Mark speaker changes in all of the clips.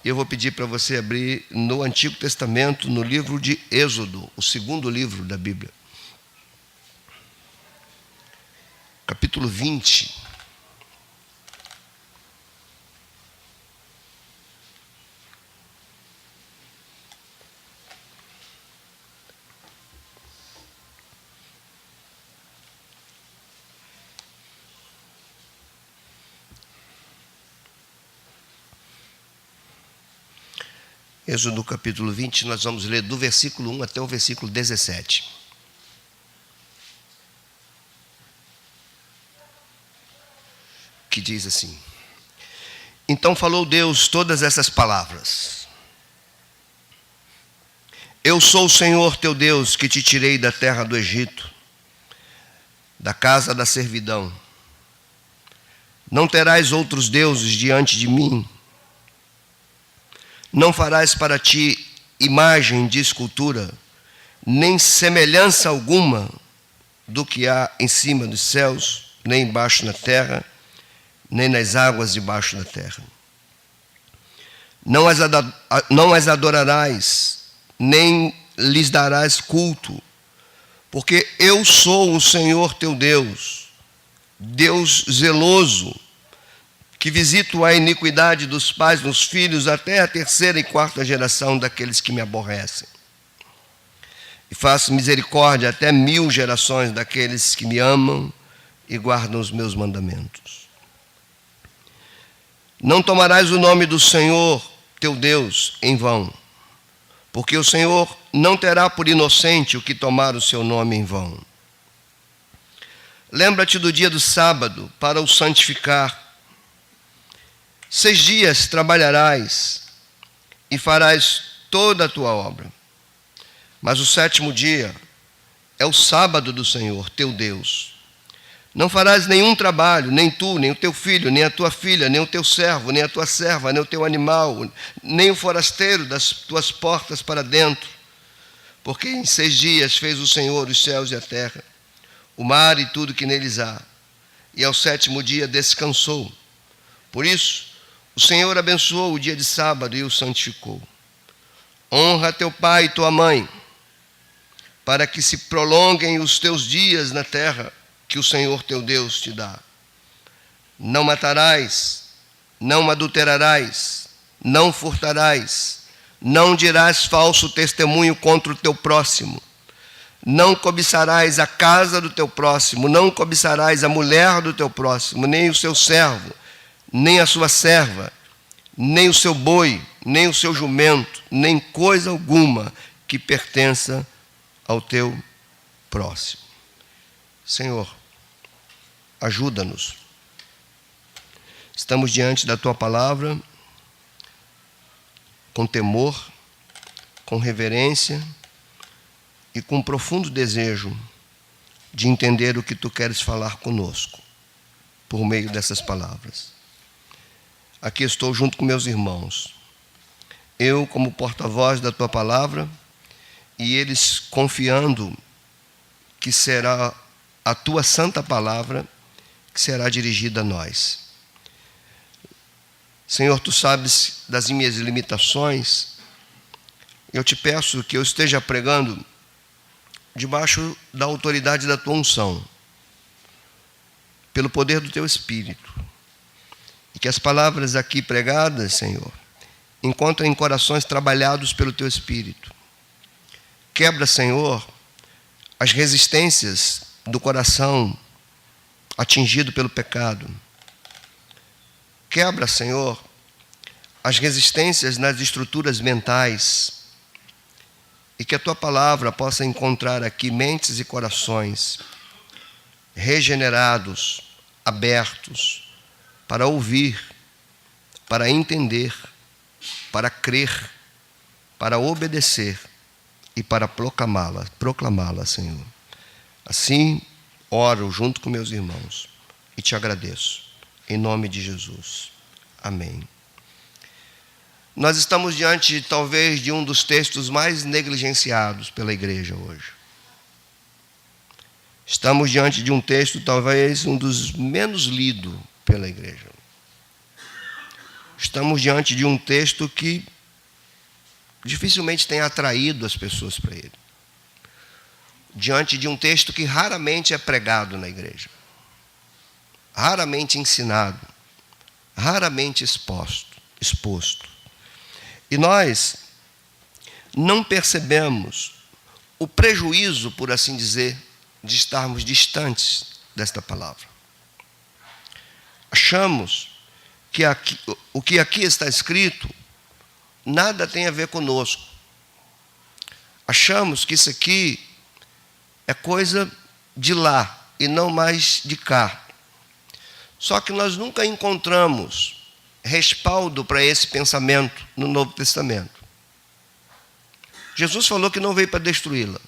Speaker 1: E eu vou pedir para você abrir no Antigo Testamento, no livro de Êxodo, o segundo livro da Bíblia. Capítulo 20. Êxodo capítulo 20, nós vamos ler do versículo 1 até o versículo 17. Que diz assim: Então falou Deus todas essas palavras: Eu sou o Senhor teu Deus, que te tirei da terra do Egito, da casa da servidão. Não terás outros deuses diante de mim. Não farás para ti imagem de escultura, nem semelhança alguma do que há em cima dos céus, nem embaixo na terra, nem nas águas debaixo da terra. Não as adorarás, nem lhes darás culto, porque eu sou o Senhor teu Deus, Deus zeloso, que visito a iniquidade dos pais nos filhos até a terceira e quarta geração daqueles que me aborrecem. E faço misericórdia até 1000 gerações daqueles que me amam e guardam os meus mandamentos. Não tomarás o nome do Senhor teu Deus em vão, porque o Senhor não terá por inocente o que tomar o seu nome em vão. Lembra-te do dia do sábado para o santificar. 6 dias trabalharás e farás toda a tua obra. Mas o 7º dia é o sábado do Senhor, teu Deus. Não farás nenhum trabalho, nem tu, nem o teu filho, nem a tua filha, nem o teu servo, nem a tua serva, nem o teu animal, nem o forasteiro das tuas portas para dentro. Porque em 6 dias fez o Senhor os céus e a terra, o mar e tudo que neles há. E ao 7º dia descansou. Por isso, o Senhor abençoou o dia de sábado e o santificou. Honra teu pai e tua mãe, para que se prolonguem os teus dias na terra que o Senhor teu Deus te dá. Não matarás, não adulterarás, não furtarás, não dirás falso testemunho contra o teu próximo, não cobiçarás a casa do teu próximo, não cobiçarás a mulher do teu próximo, nem o seu servo, nem a sua serva, nem o seu boi, nem o seu jumento, nem coisa alguma que pertença ao teu próximo. Senhor, ajuda-nos. Estamos diante da tua palavra com temor, com reverência e com profundo desejo de entender o que tu queres falar conosco por meio dessas palavras. Aqui estou junto com meus irmãos. Eu como porta-voz da tua palavra e eles confiando que será a tua santa palavra que será dirigida a nós. Senhor, tu sabes das minhas limitações. Eu te peço que eu esteja pregando debaixo da autoridade da tua unção, pelo poder do teu Espírito. E que as palavras aqui pregadas, Senhor, encontrem corações trabalhados pelo teu Espírito. Quebra, Senhor, as resistências do coração atingido pelo pecado. Quebra, Senhor, as resistências nas estruturas mentais. E que a tua palavra possa encontrar aqui mentes e corações regenerados, abertos, para ouvir, para entender, para crer, para obedecer e para proclamá-la, Senhor. Assim, oro junto com meus irmãos e te agradeço, em nome de Jesus. Amém. Nós estamos diante, talvez, de um dos textos mais negligenciados pela igreja hoje. Estamos diante de um texto, talvez, um dos menos lidos pela igreja. estamos diante de um texto que dificilmente tem atraído as pessoas para ele. Diante de um texto que raramente é pregado na igreja, raramente ensinado, raramente exposto. E nós não percebemos o prejuízo, por assim dizer, de estarmos distantes desta palavra. Achamos que o que aqui está escrito nada tem a ver conosco. Achamos que isso aqui é coisa de lá e não mais de cá. Só que nós nunca encontramos respaldo para esse pensamento no Novo Testamento. Jesus falou que não veio para destruí-la,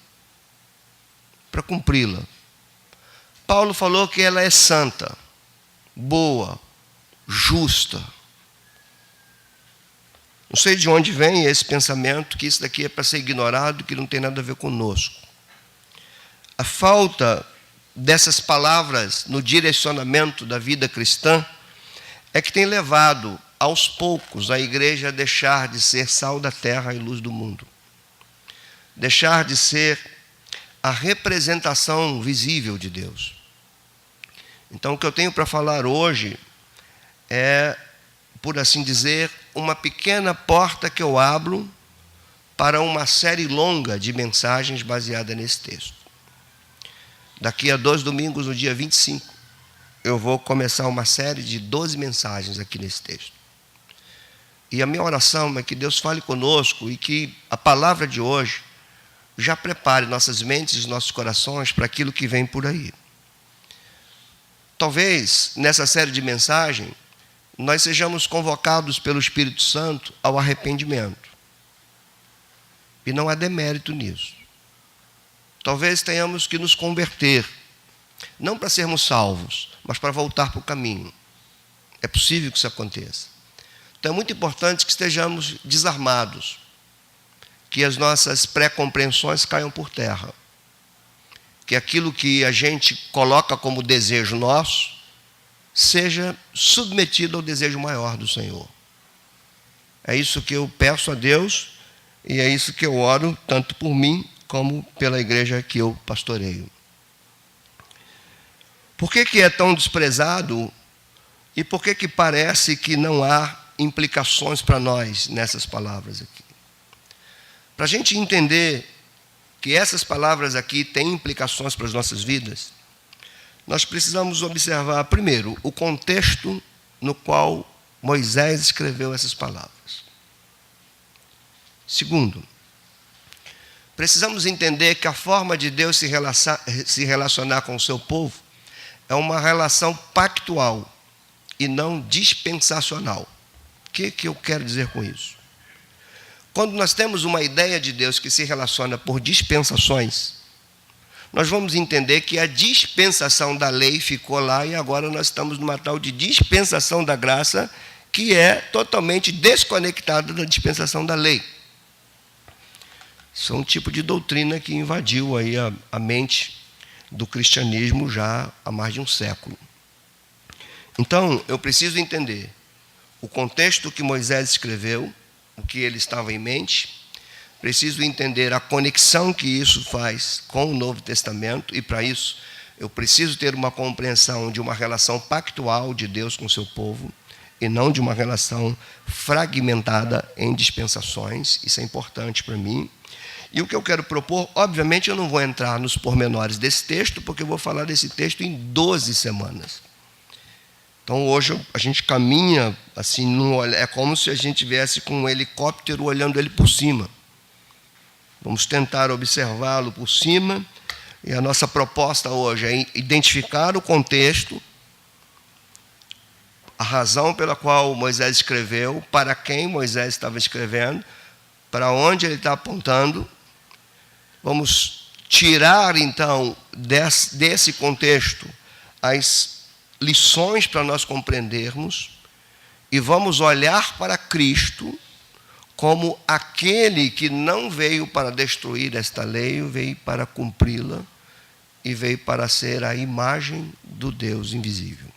Speaker 1: para cumpri-la. Paulo falou que ela é santa, boa, justa. Não sei de onde vem esse pensamento que isso daqui é para ser ignorado, que não tem nada a ver conosco. A falta dessas palavras no direcionamento da vida cristã é que tem levado, aos poucos, a igreja a deixar de ser sal da terra e luz do mundo. Deixar de ser a representação visível de Deus. Então, o que eu tenho para falar hoje é, por assim dizer, uma pequena porta que eu abro para uma série longa de mensagens baseada nesse texto. Daqui a 2 domingos, no dia 25, eu vou começar uma série de 12 mensagens aqui nesse texto. E a minha oração é que Deus fale conosco e que a palavra de hoje já prepare nossas mentes e nossos corações para aquilo que vem por aí. Talvez, nessa série de mensagens, nós sejamos convocados pelo Espírito Santo ao arrependimento. E não há demérito nisso. Talvez tenhamos que nos converter, não para sermos salvos, mas para voltar para o caminho. É possível que isso aconteça. Então é muito importante que estejamos desarmados, que as nossas pré-compreensões caiam por terra, que aquilo que a gente coloca como desejo nosso seja submetido ao desejo maior do Senhor. É isso que eu peço a Deus e é isso que eu oro, tanto por mim como pela igreja que eu pastoreio. Por que é tão desprezado e por que parece que não há implicações para nós nessas palavras aqui? Para a gente entender que essas palavras aqui têm implicações para as nossas vidas, nós precisamos observar, primeiro, o contexto no qual Moisés escreveu essas palavras. Segundo, precisamos entender que a forma de Deus se relacionar com o seu povo é uma relação pactual e não dispensacional. O que eu quero dizer com isso? Quando nós temos uma ideia de Deus que se relaciona por dispensações, nós vamos entender que a dispensação da lei ficou lá e agora nós estamos numa tal de dispensação da graça que é totalmente desconectada da dispensação da lei. Isso é um tipo de doutrina que invadiu aí a mente do cristianismo já há mais de um século. Então, eu preciso entender o contexto que Moisés escreveu, o que ele estava em mente, preciso entender a conexão que isso faz com o Novo Testamento, e para isso eu preciso ter uma compreensão de uma relação pactual de Deus com o seu povo, e não de uma relação fragmentada em dispensações. Isso é importante para mim. E o que eu quero propor, obviamente eu não vou entrar nos pormenores desse texto, porque eu vou falar desse texto em 12 semanas. Então hoje a gente caminha assim, é como se a gente viesse com um helicóptero olhando ele por cima. Vamos tentar observá-lo por cima, e a nossa proposta hoje é identificar o contexto, a razão pela qual Moisés escreveu, para quem Moisés estava escrevendo, para onde ele está apontando. Vamos tirar, então, desse contexto as lições para nós compreendermos e vamos olhar para Cristo como aquele que não veio para destruir esta lei, veio para cumpri-la e veio para ser a imagem do Deus invisível.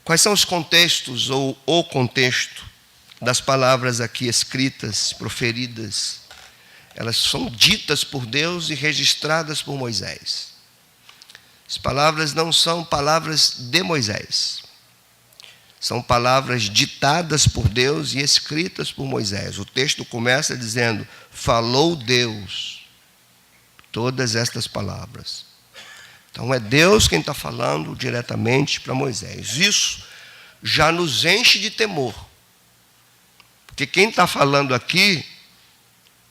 Speaker 1: Quais são os contextos ou o contexto das palavras aqui escritas, proferidas? Elas são ditas por Deus e registradas por Moisés. As palavras não são palavras de Moisés. São palavras ditadas por Deus e escritas por Moisés. O texto começa dizendo: falou Deus todas estas palavras. Então é Deus quem está falando diretamente para Moisés. Isso já nos enche de temor. Porque quem está falando aqui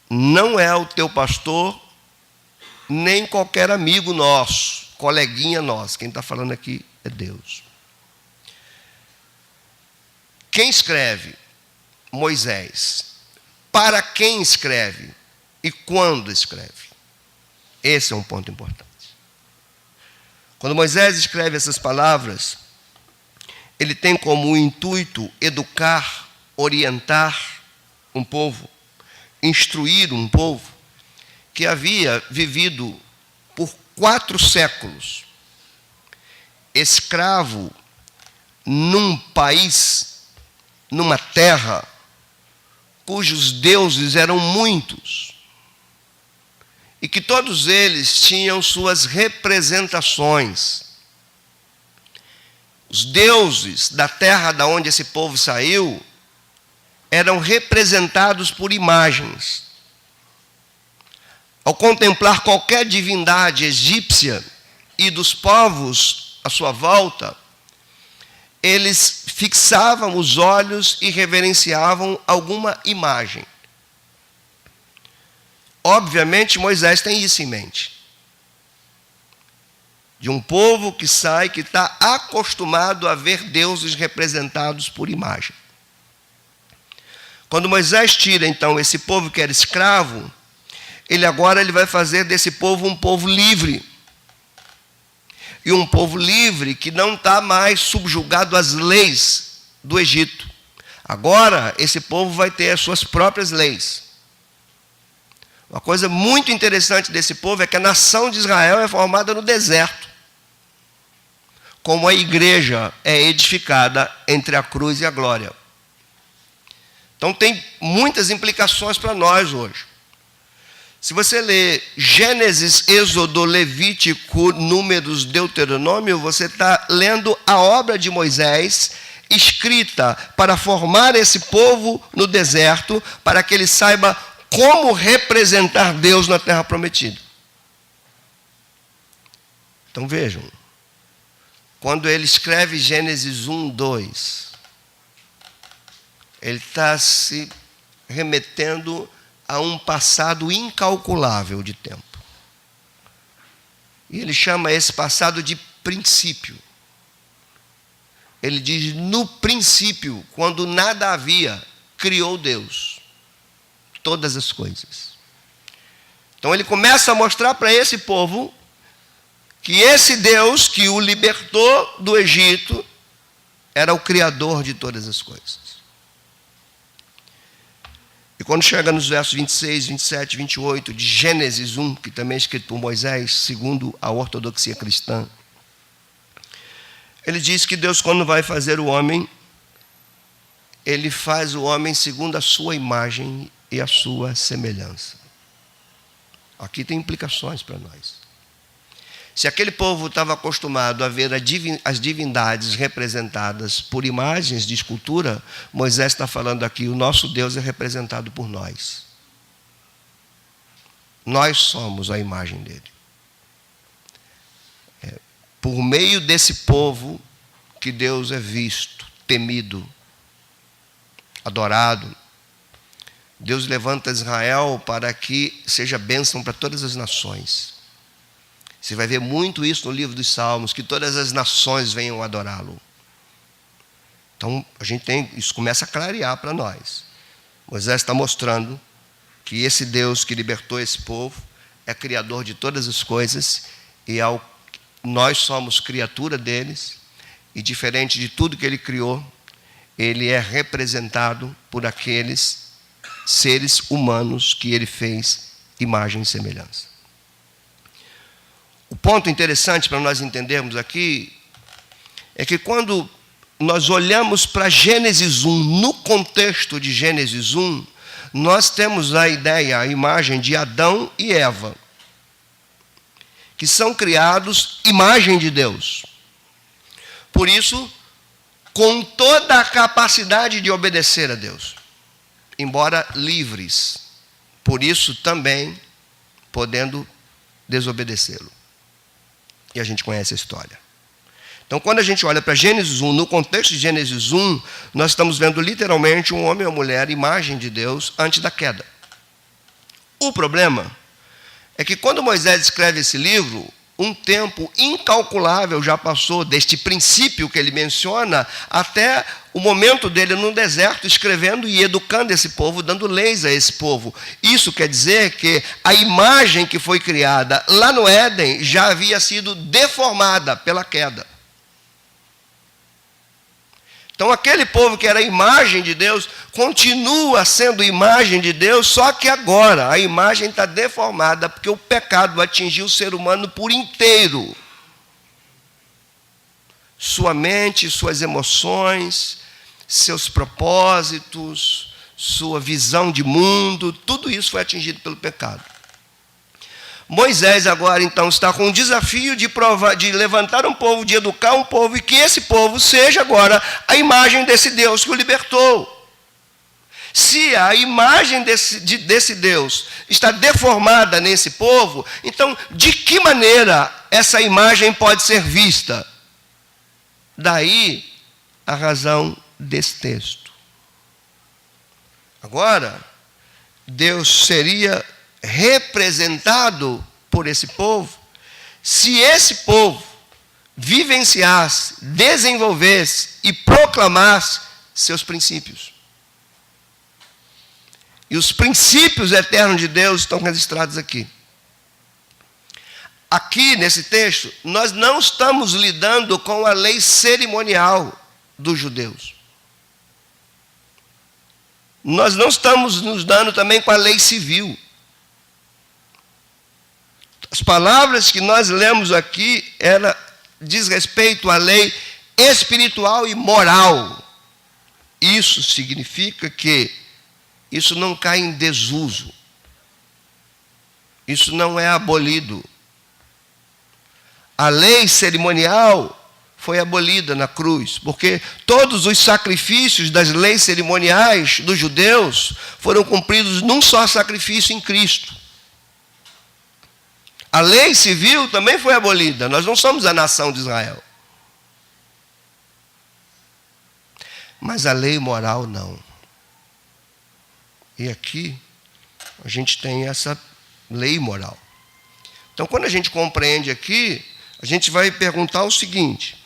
Speaker 1: não é o teu pastor, nem qualquer amigo nosso, coleguinha nosso. Quem está falando aqui é Deus. Quem escreve? Moisés. Para quem escreve? E quando escreve? Esse é um ponto importante. Quando Moisés escreve essas palavras, ele tem como intuito educar, orientar um povo, instruir um povo que havia vivido por 4 séculos escravo num país, numa terra cujos deuses eram muitos e que todos eles tinham suas representações. Os deuses da terra da onde esse povo saiu eram representados por imagens. Ao contemplar qualquer divindade egípcia e dos povos à sua volta, eles fixavam os olhos e reverenciavam alguma imagem. Obviamente, Moisés tem isso em mente. De um povo que sai, que está acostumado a ver deuses representados por imagem. Quando Moisés tira, então, esse povo que era escravo, ele vai fazer desse povo um povo livre. E um povo livre que não está mais subjugado às leis do Egito. Agora, esse povo vai ter as suas próprias leis. Uma coisa muito interessante desse povo é que a nação de Israel é formada no deserto. Como a igreja é edificada entre a cruz e a glória. Então tem muitas implicações para nós hoje. Se você ler Gênesis, Êxodo, Levítico, Números, Deuteronômio, você está lendo a obra de Moisés, escrita para formar esse povo no deserto, para que ele saiba como representar Deus na terra prometida. Então vejam, quando ele escreve Gênesis 1, 2, ele está se remetendo a um passado incalculável de tempo. E ele chama esse passado de princípio. Ele diz: no princípio, quando nada havia, criou Deus todas as coisas. Então ele começa a mostrar para esse povo que esse Deus que o libertou do Egito era o Criador de todas as coisas. E quando chega nos versos 26, 27, 28 de Gênesis 1, que também é escrito por Moisés, segundo a ortodoxia cristã, ele diz que Deus, quando vai fazer o homem, ele faz o homem segundo a sua imagem e a sua semelhança. Aqui tem implicações para nós. Se aquele povo estava acostumado a ver as divindades representadas por imagens de escultura, Moisés está falando aqui: o nosso Deus é representado por nós. Nós somos a imagem dele. Por meio desse povo que Deus é visto, temido, adorado. Deus levanta Israel para que seja bênção para todas as nações. Você vai ver muito isso no livro dos Salmos, que todas as nações venham adorá-lo. Então, isso começa a clarear para nós. Moisés está mostrando que esse Deus que libertou esse povo é criador de todas as coisas, e nós somos criatura deles, e diferente de tudo que ele criou, ele é representado por aqueles seres humanos que ele fez imagem e semelhança. O ponto interessante para nós entendermos aqui é que quando nós olhamos para Gênesis 1, no contexto de Gênesis 1, nós temos a ideia, a imagem de Adão e Eva, que são criados imagem de Deus. Por isso, com toda a capacidade de obedecer a Deus, embora livres, por isso também podendo desobedecê-lo. E a gente conhece a história. Então, quando a gente olha para Gênesis 1, no contexto de Gênesis 1, nós estamos vendo literalmente um homem e uma mulher, imagem de Deus, antes da queda. O problema é que quando Moisés escreve esse livro, um tempo incalculável já passou deste princípio que ele menciona até o momento dele no deserto, escrevendo e educando esse povo, dando leis a esse povo. Isso quer dizer que a imagem que foi criada lá no Éden já havia sido deformada pela queda. Então, aquele povo que era a imagem de Deus, continua sendo imagem de Deus, só que agora a imagem está deformada, porque o pecado atingiu o ser humano por inteiro. Sua mente, suas emoções, seus propósitos, sua visão de mundo, tudo isso foi atingido pelo pecado. Moisés agora, então, está com o desafio de levantar um povo, de educar um povo, e que esse povo seja agora a imagem desse Deus que o libertou. Se a imagem desse Deus está deformada nesse povo, então, de que maneira essa imagem pode ser vista? Daí a razão desse texto. Agora, Deus seria representado por esse povo, se esse povo vivenciasse, desenvolvesse e proclamasse seus princípios. E os princípios eternos de Deus estão registrados aqui. Aqui, nesse texto, nós não estamos lidando com a lei cerimonial dos judeus. Nós não estamos nos dando também com a lei civil. As palavras que nós lemos aqui, ela diz respeito à lei espiritual e moral. Isso significa que isso não cai em desuso. Isso não é abolido. A lei cerimonial foi abolida na cruz, porque todos os sacrifícios das leis cerimoniais dos judeus foram cumpridos num só sacrifício em Cristo. A lei civil também foi abolida. Nós não somos a nação de Israel. Mas a lei moral não. E aqui a gente tem essa lei moral. Então, quando a gente compreende aqui, a gente vai perguntar o seguinte: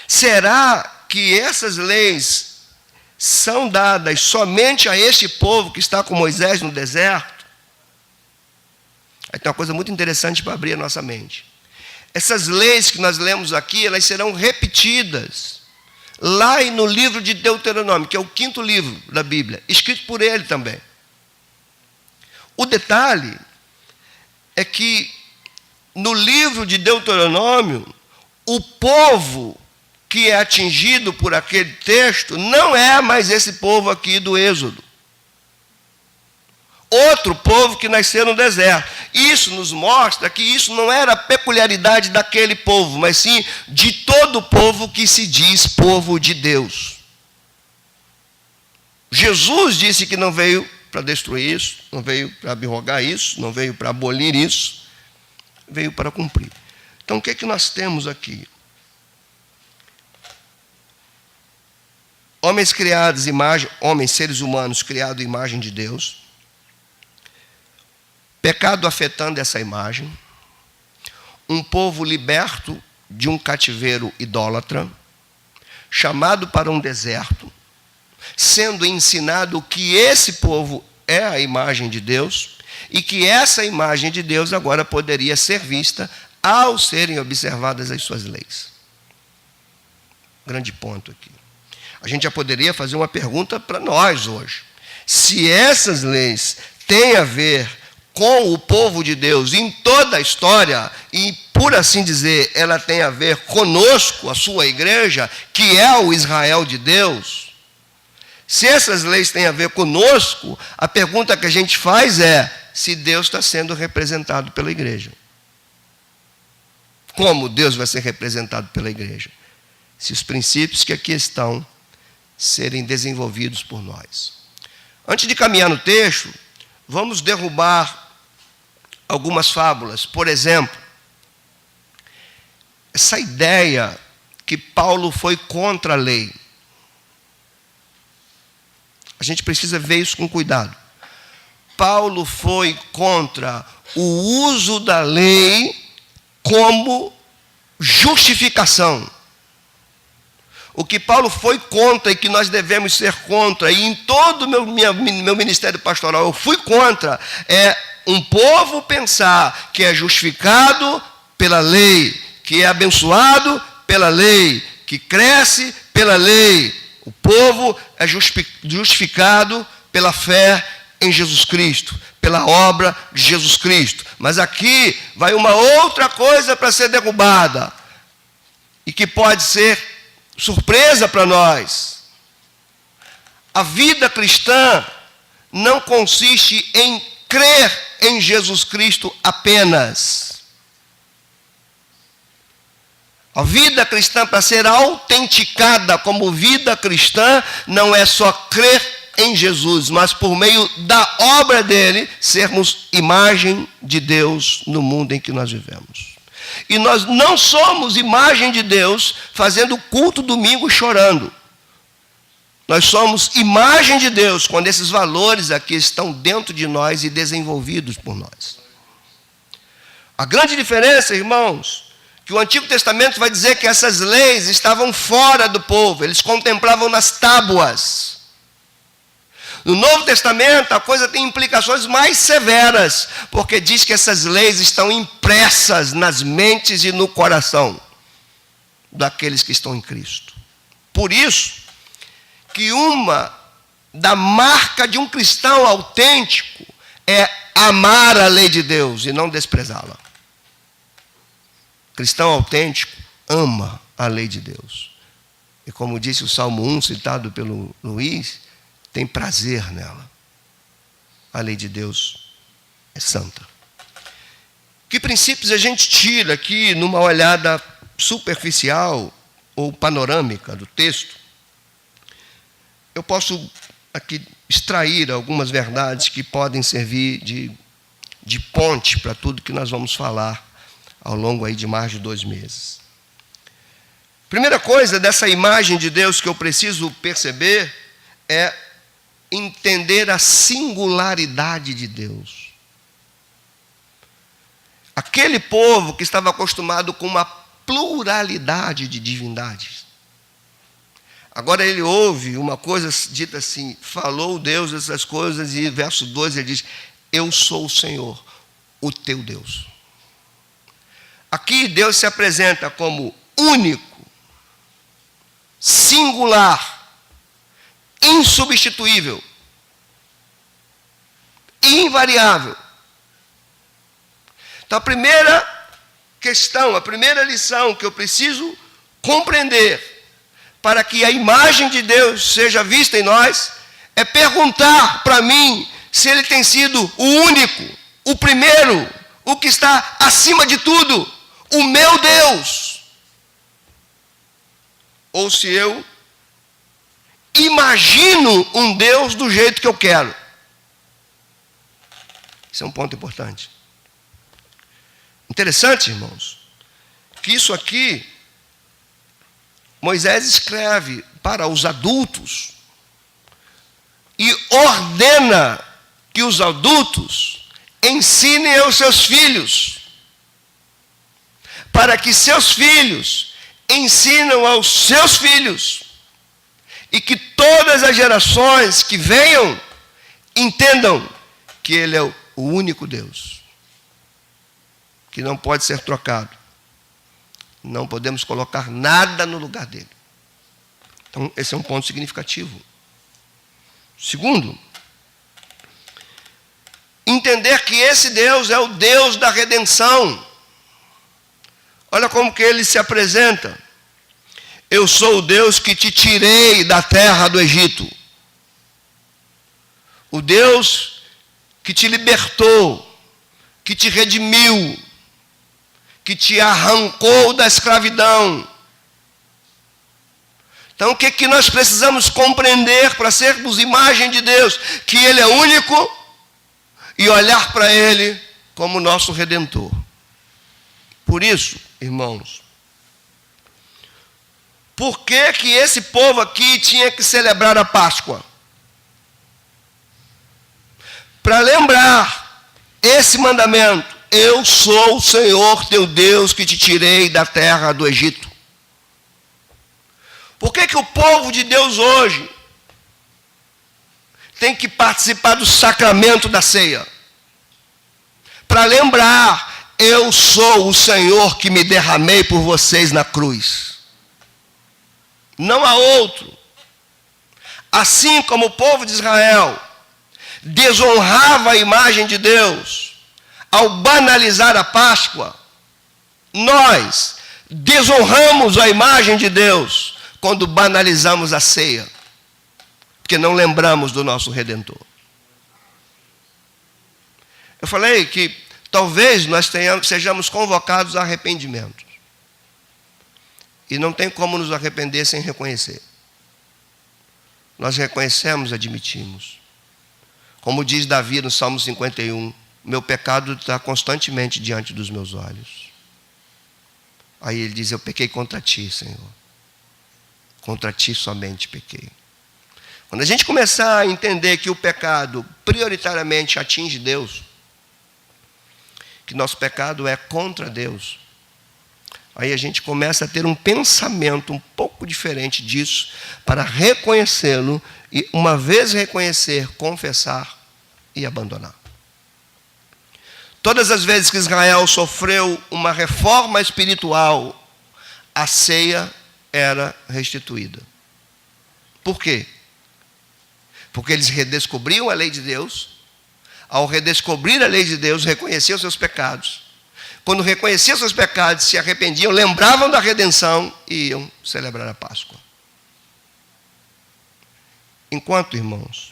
Speaker 1: será que essas leis são dadas somente a este povo que está com Moisés no deserto? Aí tem uma coisa muito interessante para abrir a nossa mente. Essas leis que nós lemos aqui, elas serão repetidas lá no livro de Deuteronômio, que é o 5º livro da Bíblia, escrito por ele também. O detalhe é que no livro de Deuteronômio, o povo que é atingido por aquele texto não é mais esse povo aqui do Êxodo. Outro povo que nasceu no deserto. Isso nos mostra que isso não era peculiaridade daquele povo, mas sim de todo o povo que se diz povo de Deus. Jesus disse que não veio para destruir isso, não veio para abrogar isso, não veio para abolir isso, veio para cumprir. Então, o que é que nós temos aqui? Homens criados, homens, seres humanos criados à imagem de Deus, pecado afetando essa imagem, um povo liberto de um cativeiro idólatra, chamado para um deserto, sendo ensinado que esse povo é a imagem de Deus e que essa imagem de Deus agora poderia ser vista ao serem observadas as suas leis. Grande ponto aqui. A gente já poderia fazer uma pergunta para nós hoje. Se essas leis têm a ver com o povo de Deus em toda a história, e por assim dizer, ela tem a ver conosco, a sua igreja, que é o Israel de Deus, se essas leis têm a ver conosco, a pergunta que a gente faz é se Deus está sendo representado pela igreja. Como Deus vai ser representado pela igreja? Se os princípios que aqui estão serem desenvolvidos por nós. Antes de caminhar no texto, vamos derrubar algumas fábulas. Por exemplo, essa ideia que Paulo foi contra a lei. A gente precisa ver isso com cuidado. Paulo foi contra o uso da lei como justificação. O que Paulo foi contra e que nós devemos ser contra, e em todo o meu ministério pastoral eu fui contra, é um povo pensar que é justificado pela lei, que é abençoado pela lei, que cresce pela lei. O povo é justificado pela fé em Jesus Cristo, pela obra de Jesus Cristo. Mas aqui vai uma outra coisa para ser derrubada, e que pode ser surpresa para nós. A vida cristã não consiste em crer em Jesus Cristo apenas. A vida cristã, para ser autenticada como vida cristã, não é só crer em Jesus, mas por meio da obra dele, sermos imagem de Deus no mundo em que nós vivemos. E nós não somos imagem de Deus fazendo culto domingo chorando. Nós somos imagem de Deus quando esses valores aqui estão dentro de nós e desenvolvidos por nós. A grande diferença, irmãos, que o Antigo Testamento vai dizer que essas leis estavam fora do povo, eles contemplavam nas tábuas. No Novo Testamento, a coisa tem implicações mais severas, porque diz que essas leis estão impressas nas mentes e no coração daqueles que estão em Cristo. Por isso, que uma da marca de um cristão autêntico é amar a lei de Deus e não desprezá-la. Cristão autêntico ama a lei de Deus. E como disse o Salmo 1, citado pelo Luiz, tem prazer nela. A lei de Deus é santa. Que princípios a gente tira aqui numa olhada superficial ou panorâmica do texto? Eu posso aqui extrair algumas verdades que podem servir de ponte para tudo que nós vamos falar ao longo aí de mais de 2 meses. Primeira coisa dessa imagem de Deus que eu preciso perceber é entender a singularidade de Deus. Aquele povo que estava acostumado com uma pluralidade de divindades. Agora ele ouve uma coisa dita assim, falou Deus essas coisas, e verso 2 ele diz, eu sou o Senhor, o teu Deus. Aqui Deus se apresenta como único, singular, insubstituível, invariável. Então a primeira questão, a primeira lição que eu preciso compreender para que a imagem de Deus seja vista em nós é perguntar para mim se Ele tem sido o único, o primeiro, o que está acima de tudo, o meu Deus, ou se eu imagino um Deus do jeito que eu quero. Isso é um ponto importante. Interessante, irmãos, que isso aqui Moisés escreve para os adultos e ordena que os adultos ensinem aos seus filhos, para que seus filhos ensinam aos seus filhos, e que todas as gerações que venham entendam que Ele é o único Deus, que não pode ser trocado. Não podemos colocar nada no lugar dele. Então, esse é um ponto significativo. Segundo, entender que esse Deus é o Deus da redenção. Olha como que ele se apresenta. Eu sou o Deus que te tirei da terra do Egito. O Deus que te libertou, que te redimiu, que te arrancou da escravidão. Então, o que nós precisamos compreender para sermos imagem de Deus? Que Ele é único e olhar para Ele como nosso Redentor. Por isso, irmãos, por que que esse povo aqui tinha que celebrar a Páscoa? Para lembrar esse mandamento: eu sou o Senhor teu Deus que te tirei da terra do Egito. Por que que o povo de Deus hoje tem que participar do sacramento da ceia? Para lembrar: eu sou o Senhor que me derramei por vocês na cruz. Não há outro. Assim como o povo de Israel desonrava a imagem de Deus ao banalizar a Páscoa, nós desonramos a imagem de Deus quando banalizamos a ceia, porque não lembramos do nosso Redentor. Eu falei que talvez nós sejamos convocados a arrependimento. E não tem como nos arrepender sem reconhecer. Nós reconhecemos, admitimos. Como diz Davi no Salmo 51, meu pecado está constantemente diante dos meus olhos. Aí ele diz: eu pequei contra ti, Senhor. Contra ti somente pequei. Quando a gente começar a entender que o pecado prioritariamente atinge Deus, que nosso pecado é contra Deus, aí a gente começa a ter um pensamento um pouco diferente disso, para reconhecê-lo e, uma vez reconhecer, confessar e abandonar. Todas as vezes que Israel sofreu uma reforma espiritual, a ceia era restituída. Por quê? Porque eles redescobriam a lei de Deus. Ao redescobrir a lei de Deus, reconheciam seus pecados. Quando reconheciam seus pecados, se arrependiam, lembravam da redenção e iam celebrar a Páscoa. Enquanto, irmãos,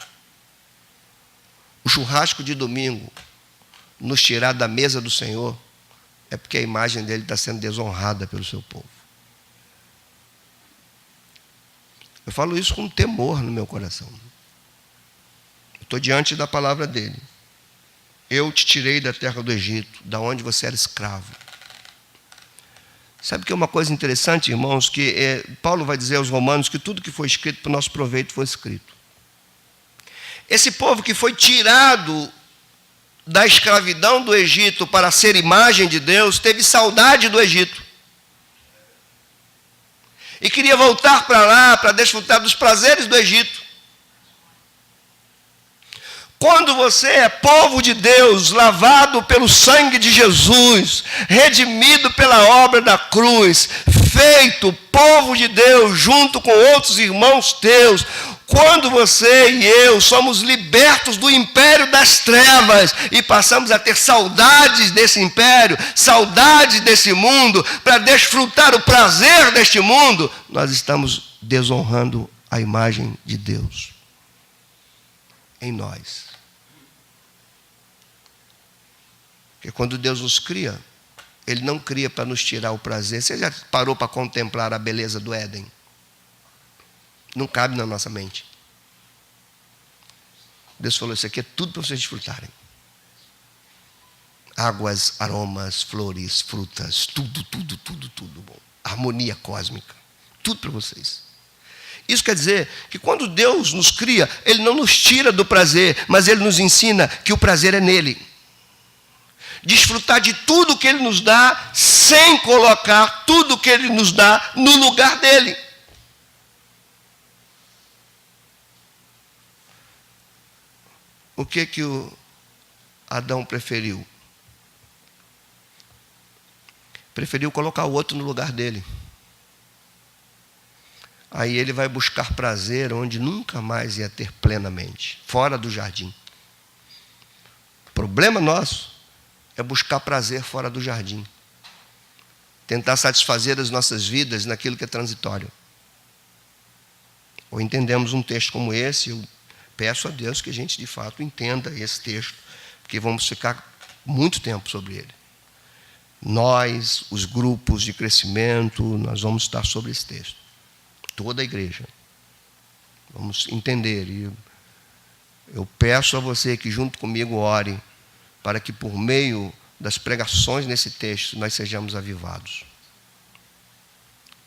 Speaker 1: o churrasco de domingo nos tirar da mesa do Senhor, é porque a imagem dele está sendo desonrada pelo seu povo. Eu falo isso com temor no meu coração. Estou diante da palavra dele. Eu te tirei da terra do Egito, da onde você era escravo. Sabe que é uma coisa interessante, irmãos, que Paulo vai dizer aos romanos que tudo que foi escrito para o nosso proveito foi escrito. Esse povo que foi tirado da escravidão do Egito para ser imagem de Deus, teve saudade do Egito. E queria voltar para lá para desfrutar dos prazeres do Egito. Quando você é povo de Deus, lavado pelo sangue de Jesus, redimido pela obra da cruz, feito povo de Deus junto com outros irmãos teus, quando você e eu somos libertos do império das trevas e passamos a ter saudades desse império, saudades desse mundo, para desfrutar o prazer deste mundo, nós estamos desonrando a imagem de Deus em nós. Porque quando Deus nos cria, Ele não cria para nos tirar o prazer. Você já parou para contemplar a beleza do Éden? Não cabe na nossa mente. Deus falou: isso aqui é tudo para vocês desfrutarem. Águas, aromas, flores, frutas, tudo bom. Harmonia cósmica, tudo para vocês. Isso quer dizer que quando Deus nos cria, Ele não nos tira do prazer, mas Ele nos ensina que o prazer é nele. Desfrutar de tudo que Ele nos dá, sem colocar tudo que Ele nos dá no lugar dele. O que o Adão preferiu? Preferiu colocar o outro no lugar dele. Aí ele vai buscar prazer onde nunca mais ia ter plenamente, fora do jardim. O problema nosso é buscar prazer fora do jardim. tentar satisfazer as nossas vidas naquilo que é transitório. Ou entendemos um texto como esse, eu peço a Deus que a gente de fato entenda esse texto, porque vamos ficar muito tempo sobre ele. Nós, os grupos de crescimento, nós vamos estar sobre esse texto. Toda a igreja. Vamos entender. E eu peço a você que junto comigo ore para que por meio das pregações nesse texto nós sejamos avivados.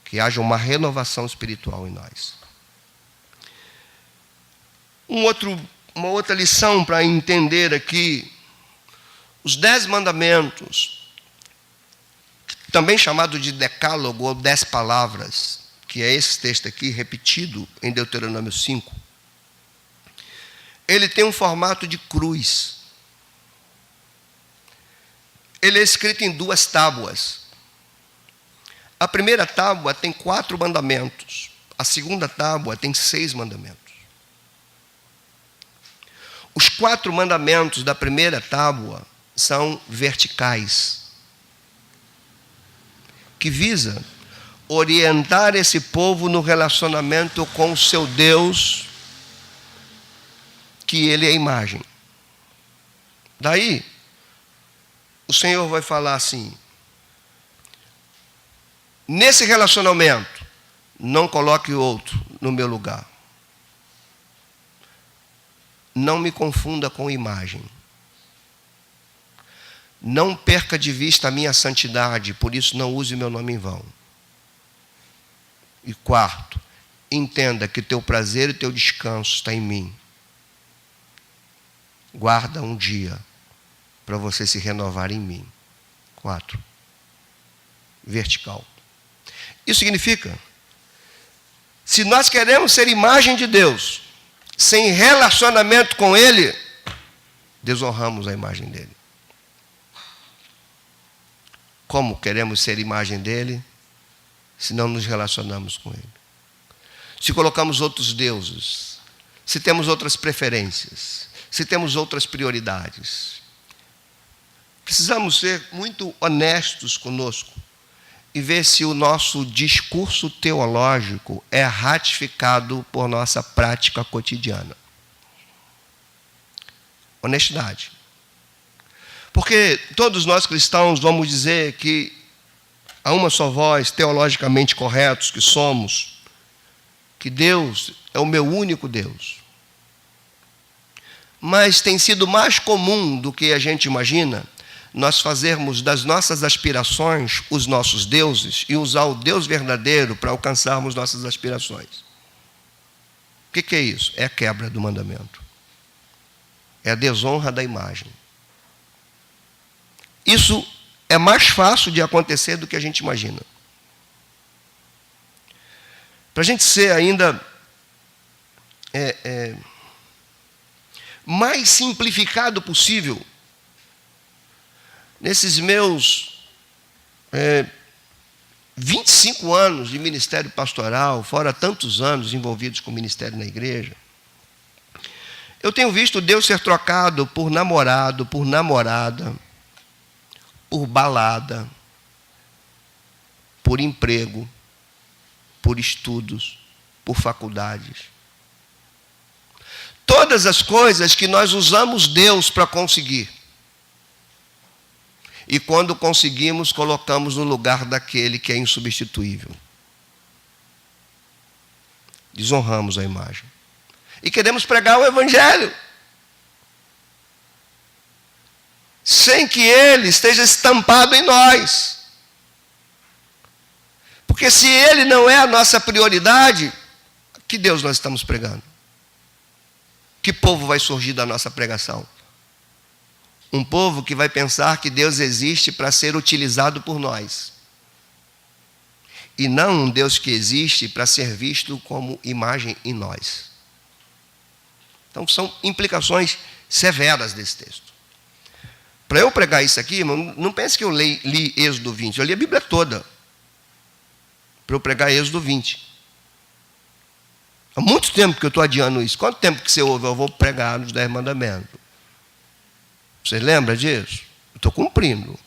Speaker 1: Que haja uma renovação espiritual em nós. Uma outra lição para entender aqui, os 10 mandamentos, também chamado de decálogo ou 10 palavras, que é esse texto aqui repetido em Deuteronômio 5, ele tem um formato de cruz. Ele é escrito em 2 tábuas. A primeira tábua tem 4 mandamentos. A segunda tábua tem 6 mandamentos. Os 4 mandamentos da primeira tábua são verticais, que visa orientar esse povo no relacionamento com o seu Deus, que ele é a imagem. Daí, o Senhor vai falar assim: nesse relacionamento, não coloque outro no meu lugar. Não me confunda com imagem. Não perca de vista a minha santidade, por isso não use meu nome em vão. E 4, entenda que teu prazer e teu descanso está em mim. Guarda um dia para você se renovar em mim. 4, vertical. Isso significa, se nós queremos ser imagem de Deus, sem relacionamento com Ele, desonramos a imagem dEle. Como queremos ser imagem dEle, se não nos relacionamos com Ele? Se colocamos outros deuses, se temos outras preferências, se temos outras prioridades. Precisamos ser muito honestos conosco e ver se o nosso discurso teológico é ratificado por nossa prática cotidiana. Honestidade. Porque todos nós cristãos vamos dizer que a uma só voz, teologicamente corretos que somos, que Deus é o meu único Deus. Mas tem sido mais comum do que a gente imagina nós fazermos das nossas aspirações os nossos deuses e usar o Deus verdadeiro para alcançarmos nossas aspirações. O que é isso? É a quebra do mandamento. É a desonra da imagem. Isso é mais fácil de acontecer do que a gente imagina. Para a gente ser ainda mais simplificado possível, nesses meus 25 anos de ministério pastoral, fora tantos anos envolvidos com o ministério na igreja, eu tenho visto Deus ser trocado por namorado, por namorada, por balada, por emprego, por estudos, por faculdades. Todas as coisas que nós usamos Deus para conseguir. E quando conseguimos, colocamos no lugar daquele que é insubstituível. Desonramos a imagem. E queremos pregar o Evangelho, sem que ele esteja estampado em nós. Porque se ele não é a nossa prioridade, que Deus nós estamos pregando? Que povo vai surgir da nossa pregação? Um povo que vai pensar que Deus existe para ser utilizado por nós. E não um Deus que existe para ser visto como imagem em nós. Então são implicações severas desse texto. Para eu pregar isso aqui, irmão, não pense que eu li Êxodo 20. Eu li a Bíblia toda para eu pregar Êxodo 20. Há muito tempo que eu estou adiando isso. Quanto tempo que você ouve? Eu vou pregar nos 10 mandamentos. Você lembra disso? Eu estou cumprindo.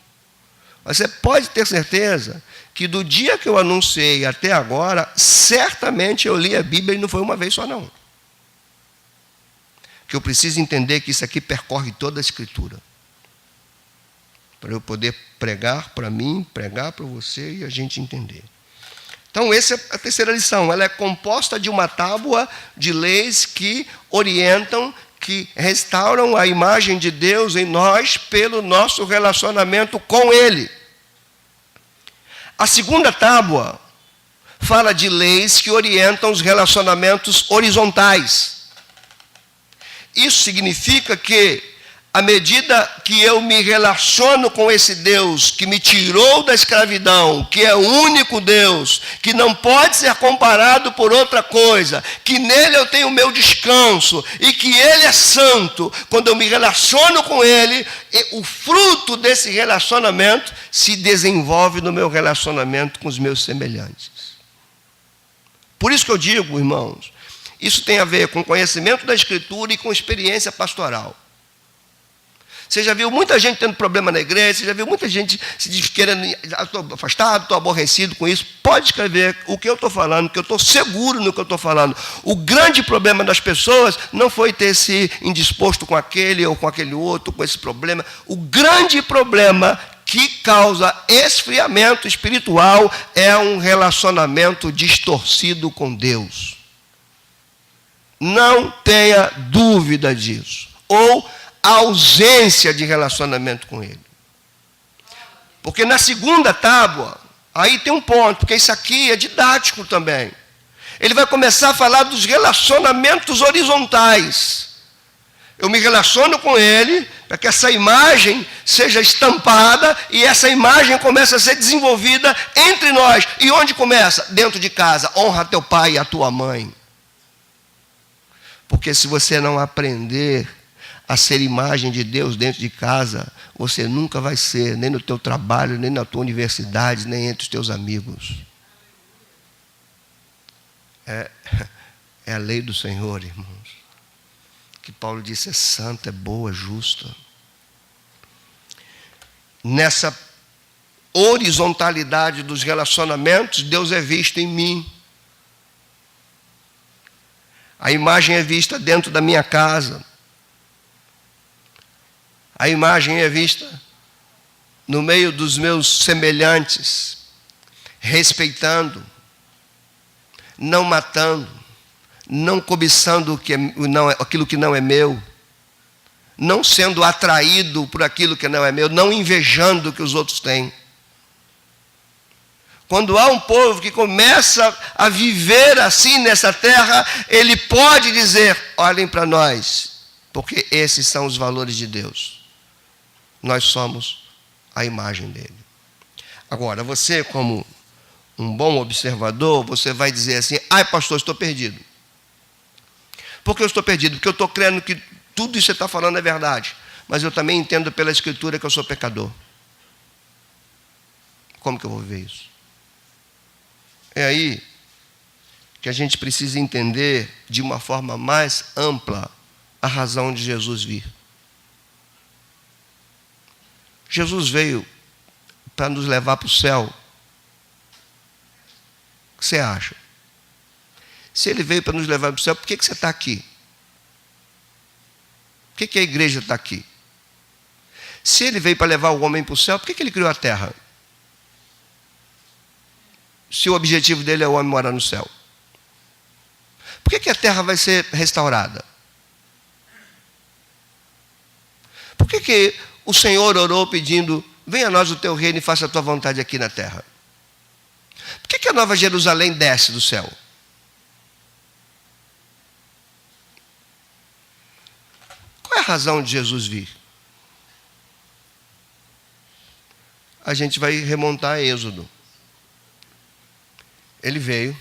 Speaker 1: Você pode ter certeza que do dia que eu anunciei até agora, certamente eu li a Bíblia e não foi uma vez só não. Que eu preciso entender que isso aqui percorre toda a Escritura. Para eu poder pregar para mim, pregar para você e a gente entender. Então, essa é a terceira lição. Ela é composta de uma tábua de leis que orientam, que restauram a imagem de Deus em nós pelo nosso relacionamento com Ele. A segunda tábua fala de leis que orientam os relacionamentos horizontais. Isso significa que, à medida que eu me relaciono com esse Deus que me tirou da escravidão, que é o único Deus, que não pode ser comparado por outra coisa, que nele eu tenho o meu descanso e que ele é santo, quando eu me relaciono com ele, o fruto desse relacionamento se desenvolve no meu relacionamento com os meus semelhantes. Por isso que eu digo, irmãos, isso tem a ver com conhecimento da Escritura e com experiência pastoral. Você já viu muita gente tendo problema na igreja, você já viu muita gente se querendo, estou afastado, estou aborrecido com isso. Pode escrever o que eu estou falando, que eu estou seguro no que eu estou falando. O grande problema das pessoas não foi ter se indisposto com aquele ou com aquele outro, com esse problema. O grande problema que causa esfriamento espiritual é um relacionamento distorcido com Deus. Não tenha dúvida disso. Ou a ausência de relacionamento com Ele. Porque na segunda tábua, aí tem um ponto, porque isso aqui é didático também. Ele vai começar a falar dos relacionamentos horizontais. Eu me relaciono com Ele, para que essa imagem seja estampada e essa imagem comece a ser desenvolvida entre nós. E onde começa? Dentro de casa. Honra teu pai e a tua mãe. Porque se você não aprender a ser imagem de Deus dentro de casa, você nunca vai ser, nem no teu trabalho, nem na tua universidade, nem entre os teus amigos. É a lei do Senhor, irmãos. Que Paulo disse, é santa, é boa, é justa. Nessa horizontalidade dos relacionamentos, Deus é visto em mim. A imagem é vista dentro da minha casa. A imagem é vista no meio dos meus semelhantes, respeitando, não matando, não cobiçando aquilo que não é meu, não sendo atraído por aquilo que não é meu, não invejando o que os outros têm. Quando há um povo que começa a viver assim nessa terra, ele pode dizer, olhem para nós, porque esses são os valores de Deus. Nós somos a imagem dele. Agora, você como um bom observador, você vai dizer assim, ai pastor, estou perdido. Por que eu estou perdido? Porque eu estou crendo que tudo isso que você está falando é verdade. Mas eu também entendo pela Escritura que eu sou pecador. Como que eu vou viver isso? É aí que a gente precisa entender de uma forma mais ampla a razão de Jesus vir. Jesus veio para nos levar para o céu. O que você acha? Se ele veio para nos levar para o céu, por que você está aqui? Por que a igreja está aqui? Se ele veio para levar o homem para o céu, por que ele criou a terra? Se o objetivo dele é o homem morar no céu. Por que a terra vai ser restaurada? Por que o Senhor orou pedindo, venha a nós o teu reino e faça a tua vontade aqui na terra? Por que a Nova Jerusalém desce do céu? Qual é a razão de Jesus vir? A gente vai remontar a Êxodo. Ele veio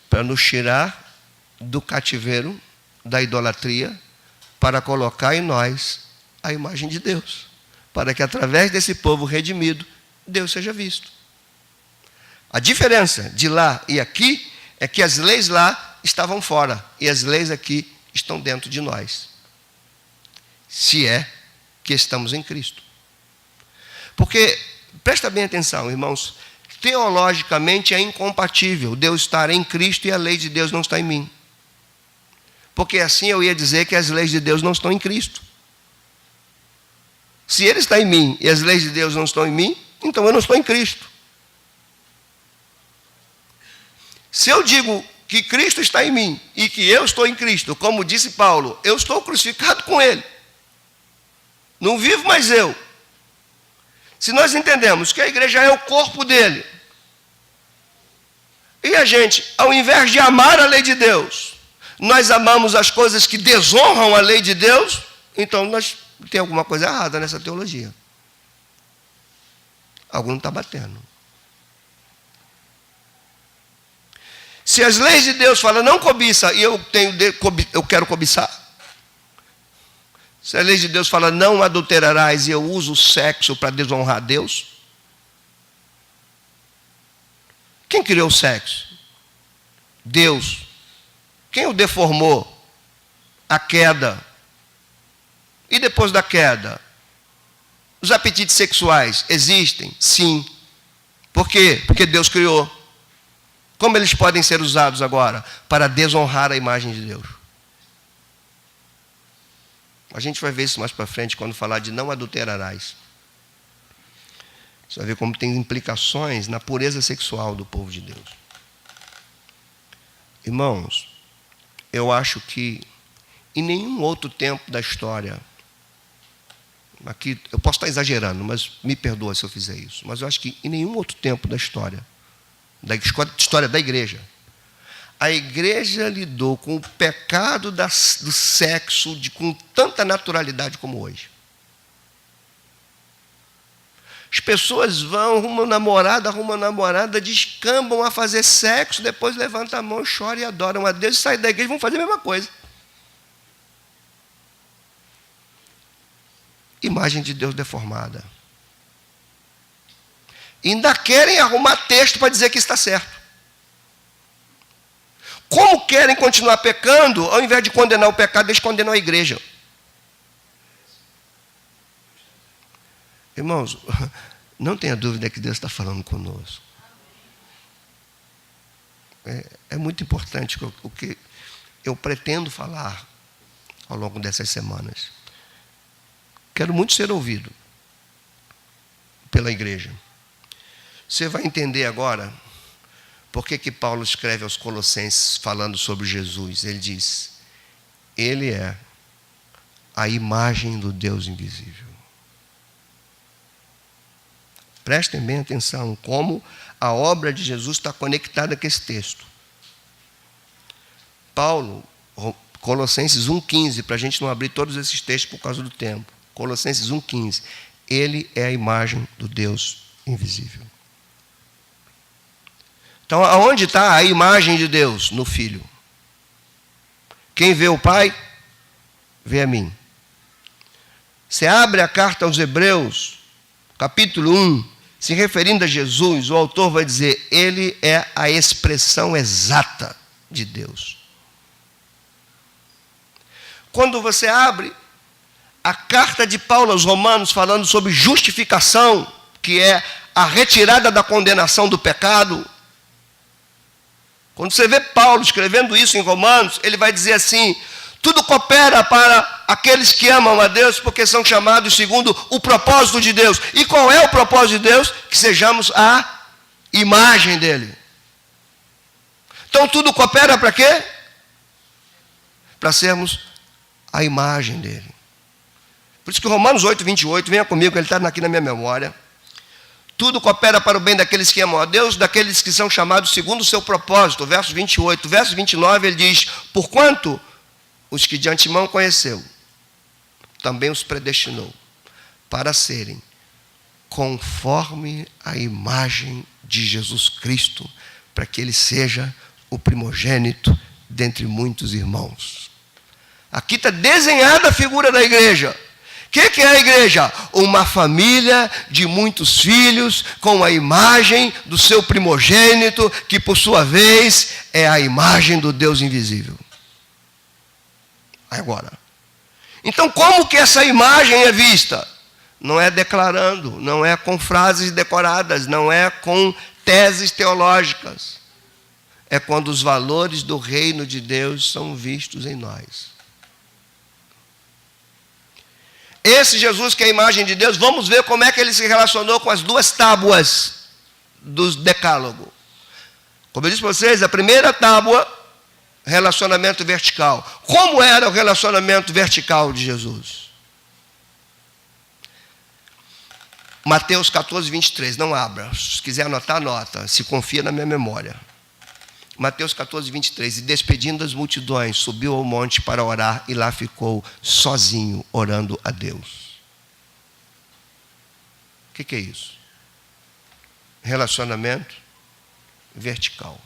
Speaker 1: para nos tirar do cativeiro, da idolatria, para colocar em nós a imagem de Deus, para que através desse povo redimido, Deus seja visto. A diferença de lá e aqui é que as leis lá estavam fora e as leis aqui estão dentro de nós, se é que estamos em Cristo. Porque Presta bem atenção, irmãos. Teologicamente é incompatível Deus estar em Cristo e a lei de Deus não está em mim. Porque assim eu ia dizer que as leis de Deus não estão em Cristo. Se Ele está em mim e as leis de Deus não estão em mim, então eu não estou em Cristo. Se eu digo que Cristo está em mim e que eu estou em Cristo, como disse Paulo, eu estou crucificado com Ele. Não vivo mais eu. Se nós entendemos que a igreja é o corpo dele, e a gente, ao invés de amar a lei de Deus, nós amamos as coisas que desonram a lei de Deus, então tem alguma coisa errada nessa teologia. Algo não está batendo. Se as leis de Deus falam não cobiça e eu quero cobiçar, se a lei de Deus fala não adulterarás e eu uso o sexo para desonrar a Deus, quem criou o sexo? Deus. Quem o deformou? A queda. E depois da queda? Os apetites sexuais existem? Sim. Por quê? Porque Deus criou. Como eles podem ser usados agora? Para desonrar a imagem de Deus. A gente vai ver isso mais para frente quando falar de não adulterarás. Você vai ver como tem implicações na pureza sexual do povo de Deus. Irmãos, eu acho que em nenhum outro tempo da história, aqui eu posso estar exagerando, mas me perdoa se eu fizer isso, mas eu acho que em nenhum outro tempo da história da igreja, a igreja lidou com o pecado do sexo com tanta naturalidade como hoje. As pessoas vão, arrumam namorada, descambam a fazer sexo, depois levantam a mão, choram e adoram a Deus, saem da igreja e vão fazer a mesma coisa. Imagem de Deus deformada. E ainda querem arrumar texto para dizer que está certo. Como querem continuar pecando, ao invés de condenar o pecado, eles condenam a igreja. Irmãos, não tenha dúvida que Deus está falando conosco. É muito importante o que eu pretendo falar ao longo dessas semanas. Quero muito ser ouvido pela igreja. Você vai entender agora por que Paulo escreve aos Colossenses falando sobre Jesus. Ele diz: Ele é a imagem do Deus invisível. Prestem bem atenção como a obra de Jesus está conectada com esse texto. Paulo, Colossenses 1,15, para a gente não abrir todos esses textos por causa do tempo. Colossenses 1,15. Ele é a imagem do Deus invisível. Então, aonde está a imagem de Deus? No Filho. Quem vê o Pai, vê a mim. Você abre a carta aos Hebreus, capítulo 1, se referindo a Jesus, o autor vai dizer: Ele é a expressão exata de Deus. Quando você abre a carta de Paulo aos Romanos, falando sobre justificação, que é a retirada da condenação do pecado, quando você vê Paulo escrevendo isso em Romanos, ele vai dizer assim: tudo coopera para aqueles que amam a Deus, porque são chamados segundo o propósito de Deus. E qual é o propósito de Deus? Que sejamos a imagem dele. Então tudo coopera para quê? Para sermos a imagem dele. Por isso que Romanos 8,28, venha comigo, ele está aqui na minha memória. Tudo coopera para o bem daqueles que amam a Deus, daqueles que são chamados segundo o seu propósito. Verso 28. Verso 29, ele diz: porquanto os que de antemão conheceu, também os predestinou para serem conforme a imagem de Jesus Cristo, para que ele seja o primogênito dentre muitos irmãos. Aqui está desenhada a figura da igreja. O que é a igreja? Uma família de muitos filhos com a imagem do seu primogênito, que por sua vez é a imagem do Deus invisível. Agora, então como que essa imagem é vista? não é declarando, não é com frases decoradas, não é com teses teológicas. É quando os valores do reino de Deus são vistos em nós. Esse Jesus que é a imagem de Deus, vamos ver como é que ele se relacionou com as duas tábuas do decálogo. Como eu disse para vocês, a primeira tábua, relacionamento vertical. Como era o relacionamento vertical de Jesus? Mateus 14, 23, não abra. Se quiser anotar, anota. Se confia na minha memória. Mateus 14, 23. E despedindo as multidões, subiu ao monte para orar e lá ficou sozinho, orando a Deus. O que é isso? Relacionamento vertical.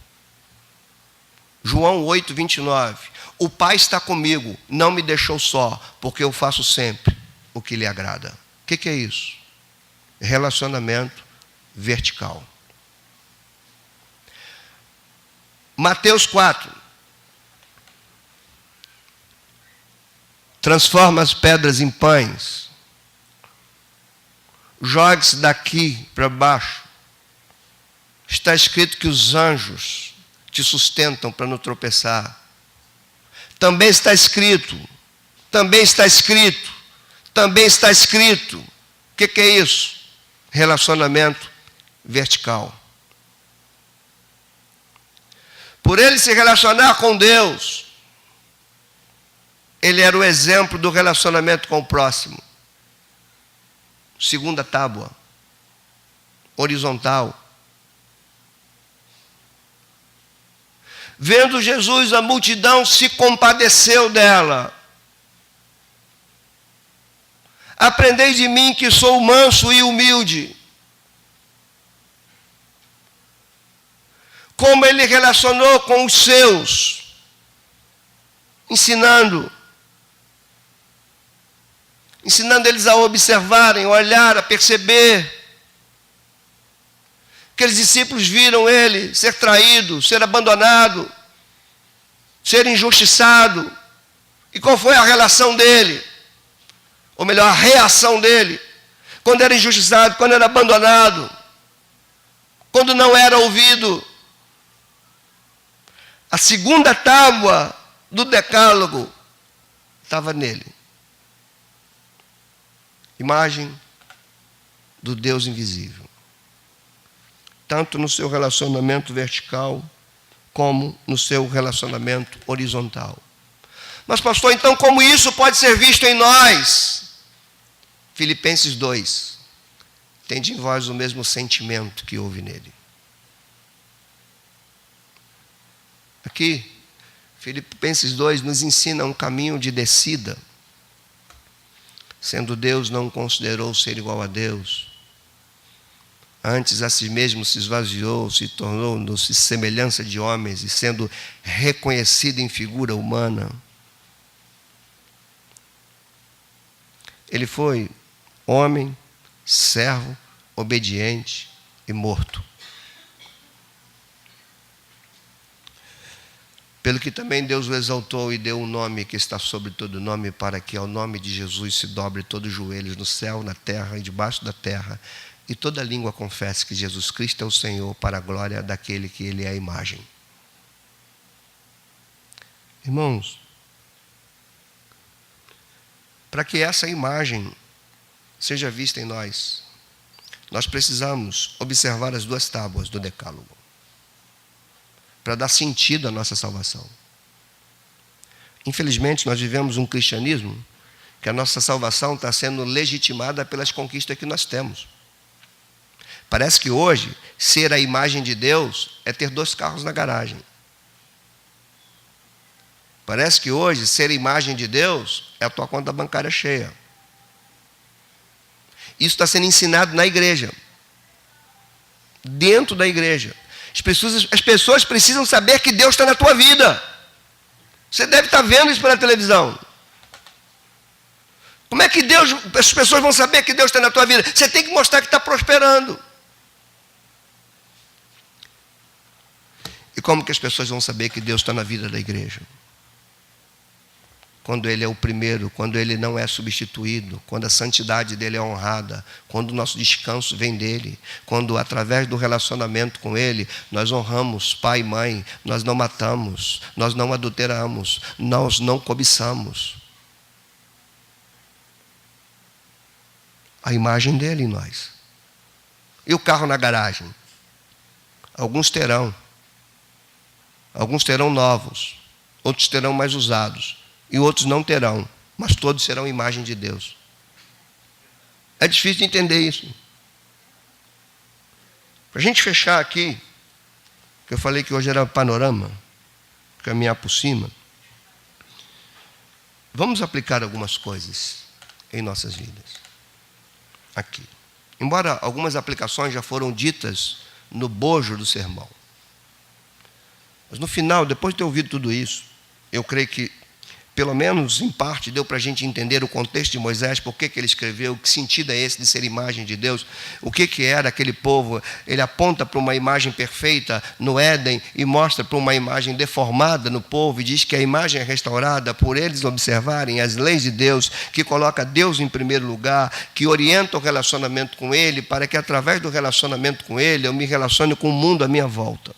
Speaker 1: João 8, 29. O Pai está comigo, não me deixou só, porque eu faço sempre o que lhe agrada. O que é isso? Relacionamento vertical. Mateus 4. Transforma as pedras em pães. Jogue-se daqui para baixo. Está escrito que os anjos te sustentam para não tropeçar. Também está escrito. Também está escrito. Também está escrito. O que é isso? Relacionamento vertical. Por ele se relacionar com Deus, ele era o exemplo do relacionamento com o próximo. Segunda tábua, horizontal. Vendo Jesus, a multidão se compadeceu dela. Aprendei de mim que sou manso e humilde. Como ele relacionou com os seus, ensinando eles a observarem, a olhar, a perceber. Aqueles discípulos viram ele ser traído, ser abandonado, ser injustiçado. E qual foi a relação dele? Ou melhor, a reação dele, quando era injustiçado, quando era abandonado, quando não era ouvido. A segunda tábua do decálogo estava nele. Imagem do Deus invisível. Tanto no seu relacionamento vertical, como no seu relacionamento horizontal. Mas pastor, então como isso pode ser visto em nós? Filipenses 2. Tende em vós o mesmo sentimento que houve nele. Aqui, Filipenses 2 nos ensina um caminho de descida. Sendo Deus, não considerou ser igual a Deus. Antes a si mesmo se esvaziou, se tornou-se semelhança de homens, e sendo reconhecido em figura humana. Ele foi homem, servo, obediente e morto. Pelo que também Deus o exaltou e deu um nome que está sobre todo nome, para que ao nome de Jesus se dobre todos os joelhos no céu, na terra e debaixo da terra, e toda língua confesse que Jesus Cristo é o Senhor, para a glória daquele que Ele é a imagem. Irmãos, para que essa imagem seja vista em nós, nós precisamos observar as duas tábuas do decálogo, para dar sentido à nossa salvação. Infelizmente, nós vivemos um cristianismo que a nossa salvação está sendo legitimada pelas conquistas que nós temos. Parece que hoje, ser a imagem de Deus é ter 2 carros na garagem. Parece que hoje, ser a imagem de Deus é a tua conta bancária cheia. Isso está sendo ensinado na igreja. Dentro da igreja. As pessoas precisam saber que Deus está na tua vida. Você deve estar vendo isso pela televisão. Como é que as pessoas vão saber que Deus está na tua vida? Você tem que mostrar que está prosperando. E como que as pessoas vão saber que Deus está na vida da igreja? quando Ele é o primeiro, quando Ele não é substituído, quando a santidade dEle é honrada, quando o nosso descanso vem dEle, quando através do relacionamento com Ele, nós honramos pai e mãe, nós não matamos, nós não adulteramos, nós não cobiçamos. A imagem dEle em nós. E o carro na garagem? Alguns terão novos, outros terão mais usados, e outros não terão, mas todos serão imagem de Deus. É difícil de entender isso. Para a gente fechar aqui, que eu falei que hoje era panorama, caminhar por cima, vamos aplicar algumas coisas em nossas vidas. Aqui. Embora algumas aplicações já foram ditas no bojo do sermão. Mas no final, depois de ter ouvido tudo isso, eu creio que, pelo menos em parte, deu para a gente entender o contexto de Moisés, por que ele escreveu, que sentido é esse de ser imagem de Deus, o que era aquele povo. Ele aponta para uma imagem perfeita no Éden e mostra para uma imagem deformada no povo e diz que a imagem é restaurada por eles observarem as leis de Deus, que coloca Deus em primeiro lugar, que orienta o relacionamento com Ele, para que através do relacionamento com Ele eu me relacione com o mundo à minha volta.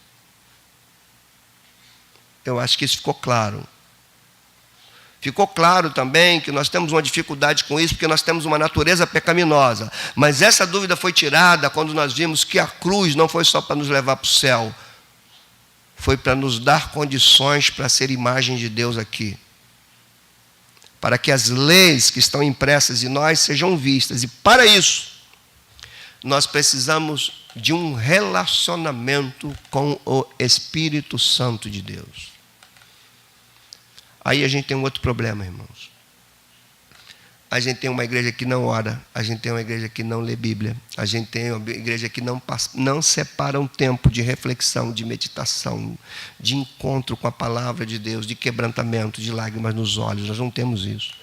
Speaker 1: Eu acho que isso ficou claro. Ficou claro também que nós temos uma dificuldade com isso, porque nós temos uma natureza pecaminosa. Mas essa dúvida foi tirada quando nós vimos que a cruz não foi só para nos levar para o céu, foi para nos dar condições para ser imagem de Deus aqui. Para que as leis que estão impressas em nós sejam vistas. E para isso, nós precisamos de um relacionamento com o Espírito Santo de Deus. Aí a gente tem um outro problema, irmãos. A gente tem uma igreja que não ora, a gente tem uma igreja que não lê Bíblia, a gente tem uma igreja que não separa um tempo de reflexão, de meditação, de encontro com a palavra de Deus, de quebrantamento, de lágrimas nos olhos. Nós não temos isso.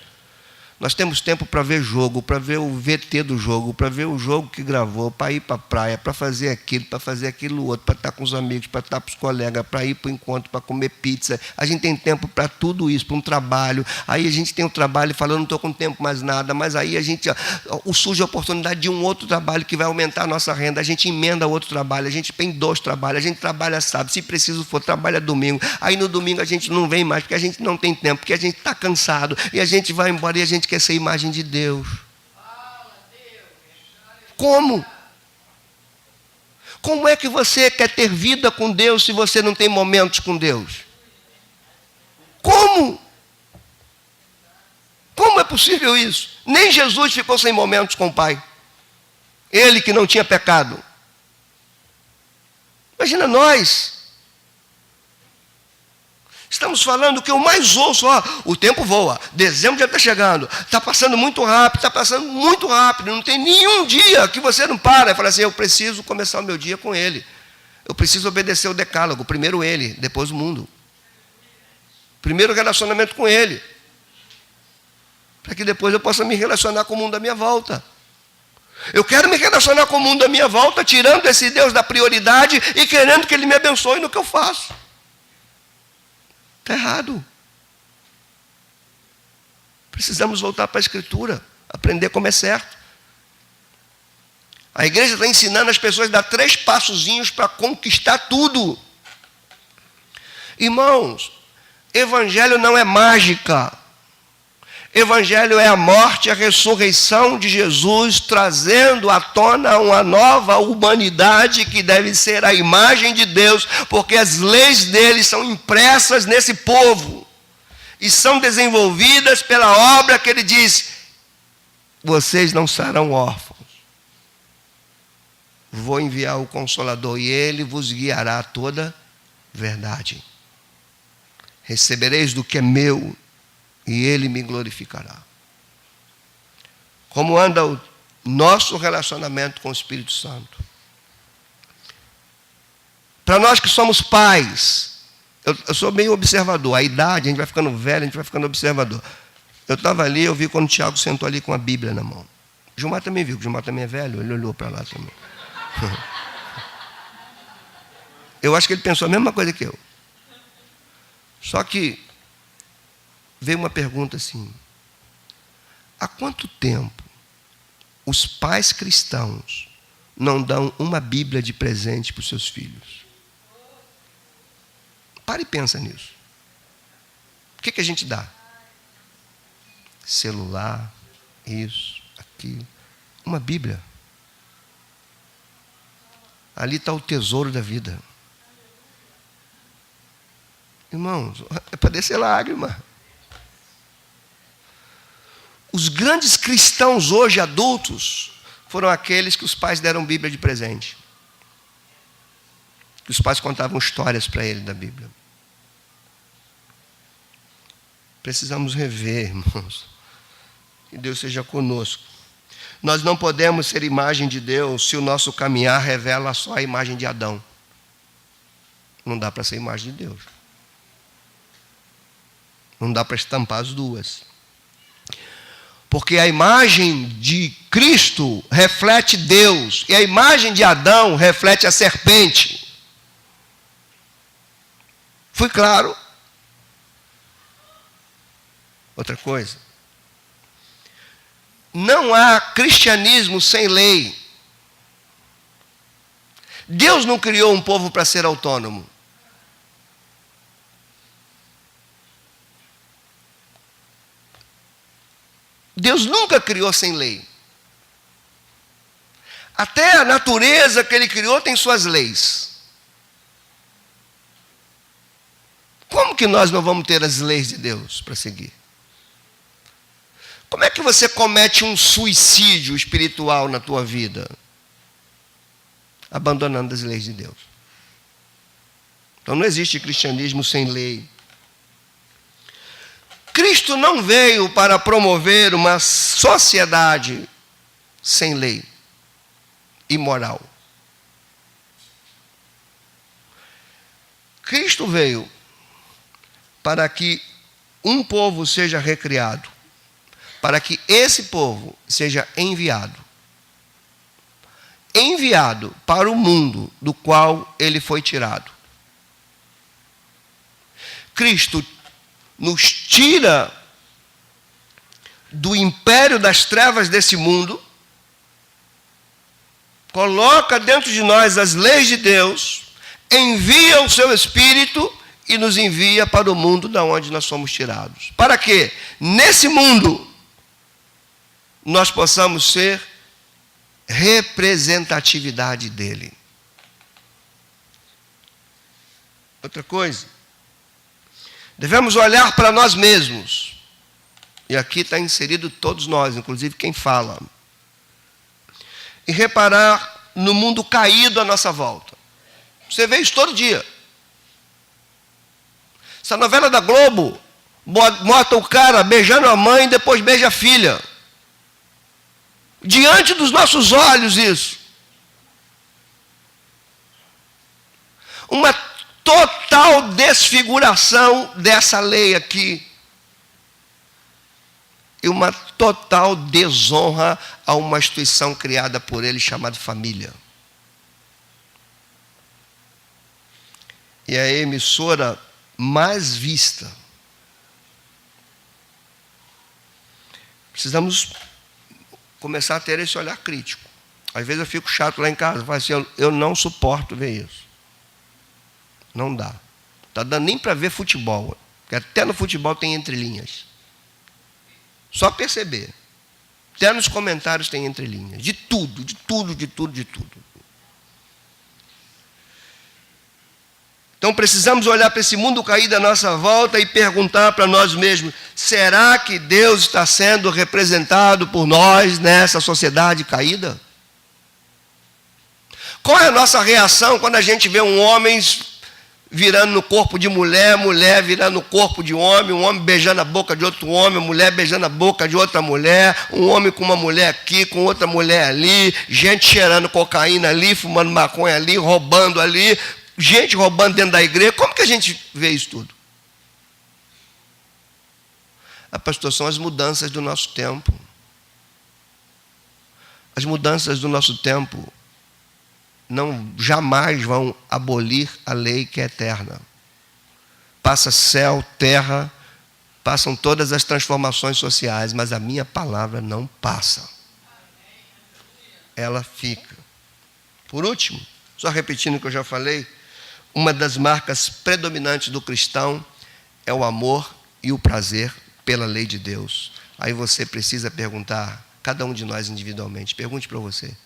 Speaker 1: Nós temos tempo para ver jogo, para ver o VT do jogo, para ver o jogo que gravou, para ir para a praia, para fazer aquilo outro, para estar com os amigos, para estar com os colegas, para ir para o encontro, para comer pizza. A gente tem tempo para tudo isso, para um trabalho. Aí a gente tem o trabalho e fala, eu não estou com tempo mais nada, mas aí a gente surge a oportunidade de um outro trabalho que vai aumentar a nossa renda. A gente emenda outro trabalho, a gente tem 2 trabalhos, a gente trabalha sábado, se preciso for, trabalha domingo. Aí no domingo a gente não vem mais, porque a gente não tem tempo, porque a gente está cansado, e a gente vai embora e a gente quer ser imagem de Deus. Como? Como é que você quer ter vida com Deus se você não tem momentos com Deus? Como? Como é possível isso? Nem Jesus ficou sem momentos com o Pai. Ele que não tinha pecado. Imagina nós. Estamos falando que eu mais ouço, o tempo voa, dezembro já está chegando, está passando muito rápido, não tem nenhum dia que você não para e fala assim, eu preciso começar o meu dia com Ele, eu preciso obedecer o decálogo, primeiro Ele, depois o mundo, primeiro o relacionamento com Ele, para que depois eu possa me relacionar com o mundo à minha volta. Eu quero me relacionar com o mundo à minha volta, tirando esse Deus da prioridade e querendo que Ele me abençoe no que eu faço. Está errado. Precisamos voltar para a Escritura, aprender como é certo. A igreja está ensinando as pessoas a dar 3 passozinhos para conquistar tudo. Irmãos, evangelho não é mágica. Evangelho é a morte e a ressurreição de Jesus, trazendo à tona uma nova humanidade que deve ser a imagem de Deus, porque as leis dele são impressas nesse povo e são desenvolvidas pela obra que ele diz, vocês não serão órfãos. Vou enviar o Consolador e ele vos guiará a toda verdade. Recebereis do que é meu e Ele me glorificará. Como anda o nosso relacionamento com o Espírito Santo? Para nós que somos pais, eu sou meio observador, a idade, a gente vai ficando velho, a gente vai ficando observador. Eu estava ali, eu vi quando o Tiago sentou ali com a Bíblia na mão. O Gilmar também viu, o Gilmar também é velho, ele olhou para lá também. Eu acho que ele pensou a mesma coisa que eu. Só que veio uma pergunta assim: há quanto tempo os pais cristãos não dão uma Bíblia de presente para os seus filhos? Para e pensa nisso. O que a gente dá? Celular, isso, aquilo. Uma Bíblia. Ali está o tesouro da vida. Irmãos, é para descer lágrima. Os grandes cristãos hoje, adultos, foram aqueles que os pais deram Bíblia de presente. Que os pais contavam histórias para ele da Bíblia. Precisamos rever, irmãos. Que Deus seja conosco. Nós não podemos ser imagem de Deus se o nosso caminhar revela só a imagem de Adão. Não dá para ser imagem de Deus. Não dá para estampar as duas. Porque a imagem de Cristo reflete Deus. E a imagem de Adão reflete a serpente. Fui claro? Outra coisa. Não há cristianismo sem lei. Deus não criou um povo para ser autônomo. Deus nunca criou sem lei. Até a natureza que Ele criou tem suas leis. Como que nós não vamos ter as leis de Deus para seguir? Como é que você comete um suicídio espiritual na tua vida? Abandonando as leis de Deus. Então não existe cristianismo sem lei. Cristo não veio para promover uma sociedade sem lei e moral. Cristo veio para que um povo seja recriado, para que esse povo seja enviado para o mundo do qual ele foi tirado. Cristo nos tira do império das trevas desse mundo, coloca dentro de nós as leis de Deus, envia o seu Espírito e nos envia para o mundo da onde nós somos tirados. Para que nesse mundo nós possamos ser representatividade dele. Outra coisa, devemos olhar para nós mesmos. E aqui está inserido todos nós, inclusive quem fala. E reparar no mundo caído à nossa volta. Você vê isso todo dia. Essa novela da Globo mostra o cara beijando a mãe e depois beija a filha. Diante dos nossos olhos isso. Uma total desfiguração dessa lei aqui. E uma total desonra a uma instituição criada por ele chamada família. E é a emissora mais vista. Precisamos começar a ter esse olhar crítico. Às vezes eu fico chato lá em casa, falo assim, eu não suporto ver isso. Não dá. Está dando nem para ver futebol. Porque até no futebol tem entrelinhas. Só perceber. Até nos comentários tem entrelinhas. De tudo, de tudo, de tudo, de tudo. Então precisamos olhar para esse mundo caído à nossa volta e perguntar para nós mesmos, será que Deus está sendo representado por nós nessa sociedade caída? Qual é a nossa reação quando a gente vê um homem virando no corpo de mulher, mulher virando no corpo de homem, um homem beijando a boca de outro homem, mulher beijando a boca de outra mulher, um homem com uma mulher aqui, com outra mulher ali, gente cheirando cocaína ali, fumando maconha ali, roubando ali, gente roubando dentro da igreja? Como que a gente vê isso tudo? Pastor, são as mudanças do nosso tempo. As mudanças do nosso tempo não jamais vão abolir a lei que é eterna. Passa céu, terra, passam todas as transformações sociais, mas a minha palavra não passa. Ela fica. Por último, só repetindo o que eu já falei, uma das marcas predominantes do cristão é o amor e o prazer pela lei de Deus. Aí você precisa perguntar, cada um de nós individualmente, pergunte para você,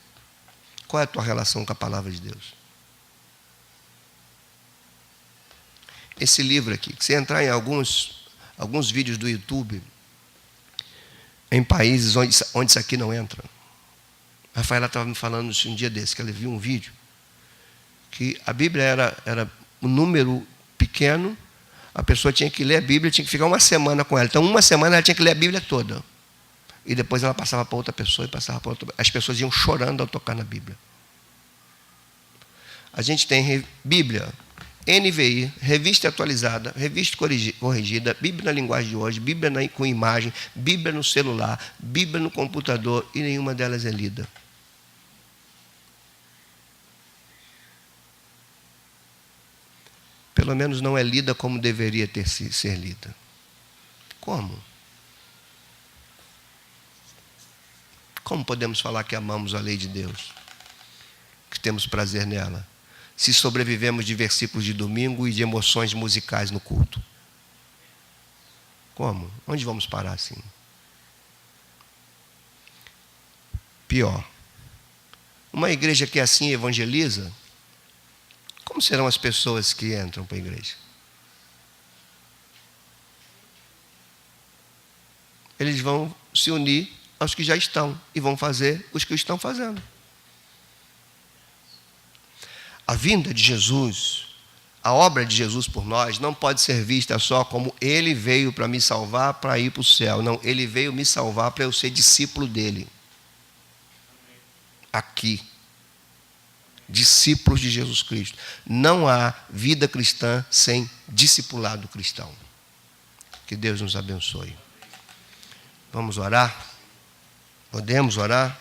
Speaker 1: qual é a tua relação com a palavra de Deus? Esse livro aqui, se você entrar em alguns vídeos do YouTube, em países onde isso aqui não entra. A Rafaela estava me falando isso um dia desse, que ela viu um vídeo, que a Bíblia era um número pequeno, a pessoa tinha que ler a Bíblia, tinha que ficar uma semana com ela. Então, uma semana ela tinha que ler a Bíblia toda. E depois ela passava para outra pessoa e passava para outra. As pessoas iam chorando ao tocar na Bíblia. A gente tem Bíblia, NVI, revista atualizada, revista corrigida, Bíblia na linguagem de hoje, Bíblia com imagem, Bíblia no celular, Bíblia no computador, e nenhuma delas é lida. Pelo menos não é lida como deveria ser lida. Como? Como podemos falar que amamos a lei de Deus? Que temos prazer nela? Se sobrevivemos de versículos de domingo e de emoções musicais no culto. Como? Onde vamos parar assim? Pior. Uma igreja que assim evangeliza, como serão as pessoas que entram para a igreja? Eles vão se unir aos que já estão e vão fazer os que estão fazendo. A vinda de Jesus, a obra de Jesus por nós, não pode ser vista só como Ele veio para me salvar para ir para o céu. Não, Ele veio me salvar para eu ser discípulo dEle. Aqui. Discípulos de Jesus Cristo. Não há vida cristã sem discipulado cristão. Que Deus nos abençoe. Vamos orar? Podemos orar?